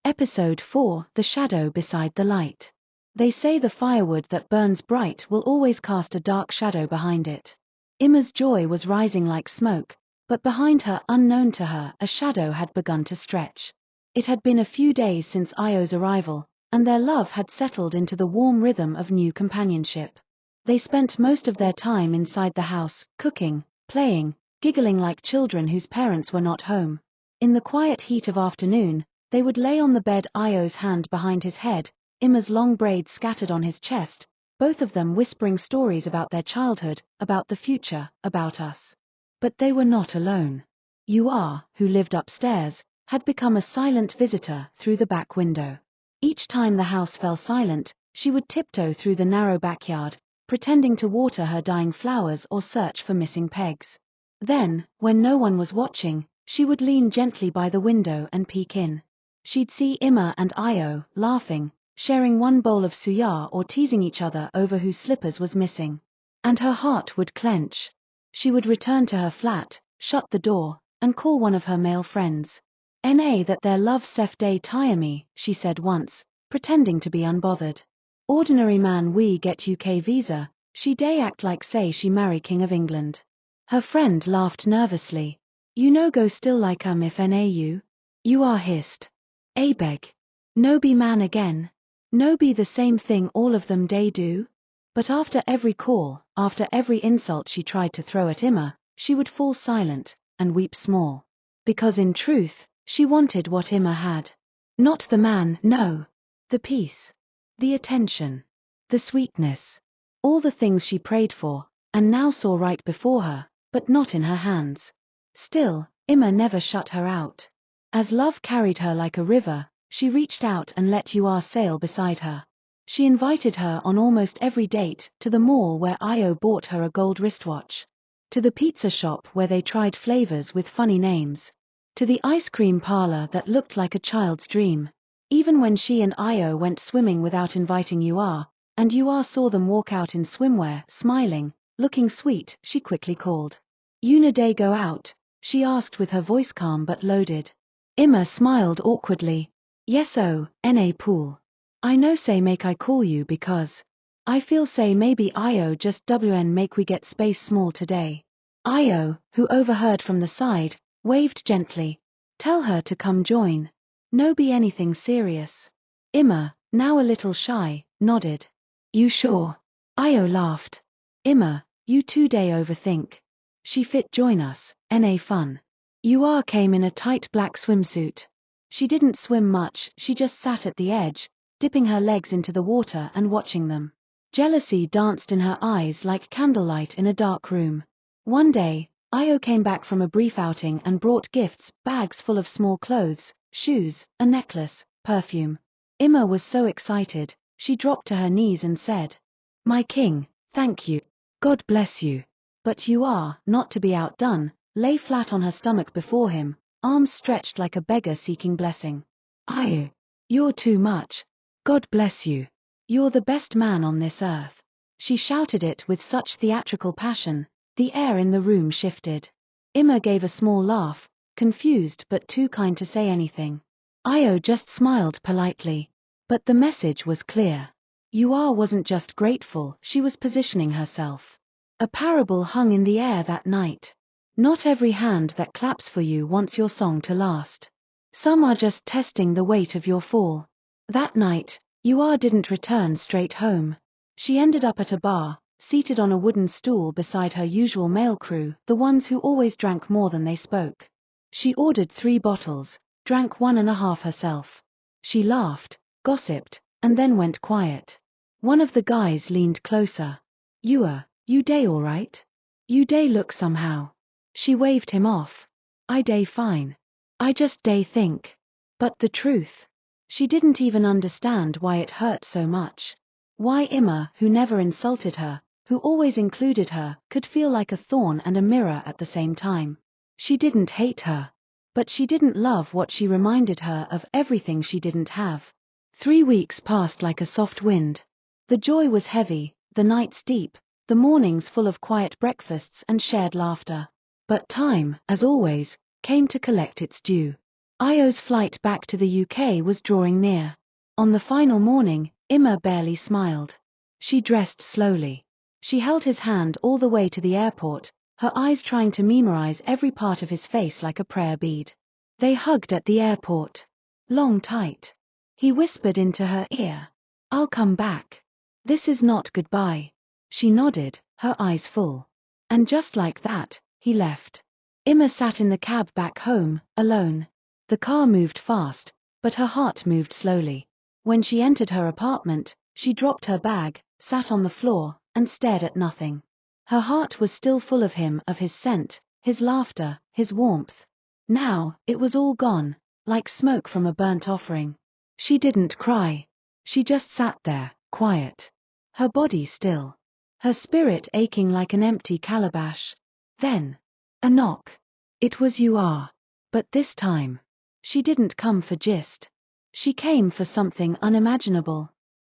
Episode 4: The Shadow Beside the Light. They say the firewood that burns bright will always cast a dark shadow behind it. Emma's joy was rising like smoke, but behind her, unknown to her, a shadow had begun to stretch. It had been a few days since Io's arrival, and their love had settled into the warm rhythm of new companionship. They spent most of their time inside the house, cooking, playing, giggling like children whose parents were not home. In the quiet heat of afternoon, they would lay on the bed, Io's hand behind his head, Emma's long braids scattered on his chest, both of them whispering stories about their childhood, about the future, about us. But they were not alone. Ua, who lived upstairs, had become a silent visitor through the back window. Each time the house fell silent, she would tiptoe through the narrow backyard, pretending to water her dying flowers or search for missing pegs. Then, when no one was watching, she would lean gently by the window and peek in. She'd see Emma and Io, laughing, sharing one bowl of suya or teasing each other over whose slippers was missing. And her heart would clench. She would return to her flat, shut the door, and call one of her male friends. "Na that their love sef day tire me," she said once, pretending to be unbothered. "Ordinary man we get UK visa, she day act like say she marry King of England." Her friend laughed nervously. "You no go still like if you are hissed. Beg. No be man again. No be the same thing all of them day do?" But after every call, after every insult she tried to throw at Emma, she would fall silent, and weep small. Because in truth, she wanted what Emma had. Not the man, no. The peace. The attention. The sweetness. All the things she prayed for, and now saw right before her, but not in her hands. Still, Emma never shut her out. As love carried her like a river, she reached out and let Ua sail beside her. She invited her on almost every date, to the mall where Io bought her a gold wristwatch, to the pizza shop where they tried flavors with funny names, to the ice cream parlor that looked like a child's dream. Even when she and Io went swimming without inviting Ua, and Ua saw them walk out in swimwear, smiling, looking sweet, she quickly called. "Una day go out?" she asked with her voice calm but loaded. Emma smiled awkwardly. "Yes na pool. I know say make I call you because I feel say maybe Io just wn make we get space small today." Io, who overheard from the side, waved gently. "Tell her to come join. No be anything serious." Emma, now a little shy, nodded. "You sure?" Io laughed. "Emma, you too day overthink. She fit join us, na fun." Ua came in a tight black swimsuit. She didn't swim much, she just sat at the edge, dipping her legs into the water and watching them. Jealousy danced in her eyes like candlelight in a dark room. One day, Io came back from a brief outing and brought gifts, bags full of small clothes, shoes, a necklace, perfume. Emma was so excited, she dropped to her knees and said, "My king, thank you. God bless you." But Ua, not to be outdone, lay flat on her stomach before him, arms stretched like a beggar seeking blessing. "Io, you're too much. God bless you. You're the best man on this earth." She shouted it with such theatrical passion, the air in the room shifted. Emma gave a small laugh, confused but too kind to say anything. Io just smiled politely. But the message was clear. Ua wasn't just grateful, she was positioning herself. A parable hung in the air that night. Not every hand that claps for you wants your song to last. Some are just testing the weight of your fall. That night, Ua didn't return straight home. She ended up at a bar, seated on a wooden stool beside her usual male crew, the ones who always drank more than they spoke. She ordered 3 bottles, drank 1.5 herself. She laughed, gossiped, and then went quiet. One of the guys leaned closer. "Ua, you day alright? You day look somehow." She waved him off. "I day fine. I just day think." But the truth? She didn't even understand why it hurt so much. Why Emma, who never insulted her, who always included her, could feel like a thorn and a mirror at the same time. She didn't hate her. But she didn't love what she reminded her of, everything she didn't have. 3 weeks passed like a soft wind. The joy was heavy, the nights deep, the mornings full of quiet breakfasts and shared laughter. But time, as always, came to collect its due. Io's flight back to the UK was drawing near. On the final morning, Emma barely smiled. She dressed slowly. She held his hand all the way to the airport, her eyes trying to memorize every part of his face like a prayer bead. They hugged at the airport. Long tight. He whispered into her ear, "I'll come back. This is not goodbye." She nodded, her eyes full. And just like that, he left. Emma sat in the cab back home, alone. The car moved fast, but her heart moved slowly. When she entered her apartment, she dropped her bag, sat on the floor, and stared at nothing. Her heart was still full of him, of his scent, his laughter, his warmth. Now, it was all gone, like smoke from a burnt offering. She didn't cry. She just sat there, quiet. Her body still. Her spirit aching like an empty calabash. Then, a knock. It was UR. But this time, she didn't come for gist. She came for something unimaginable.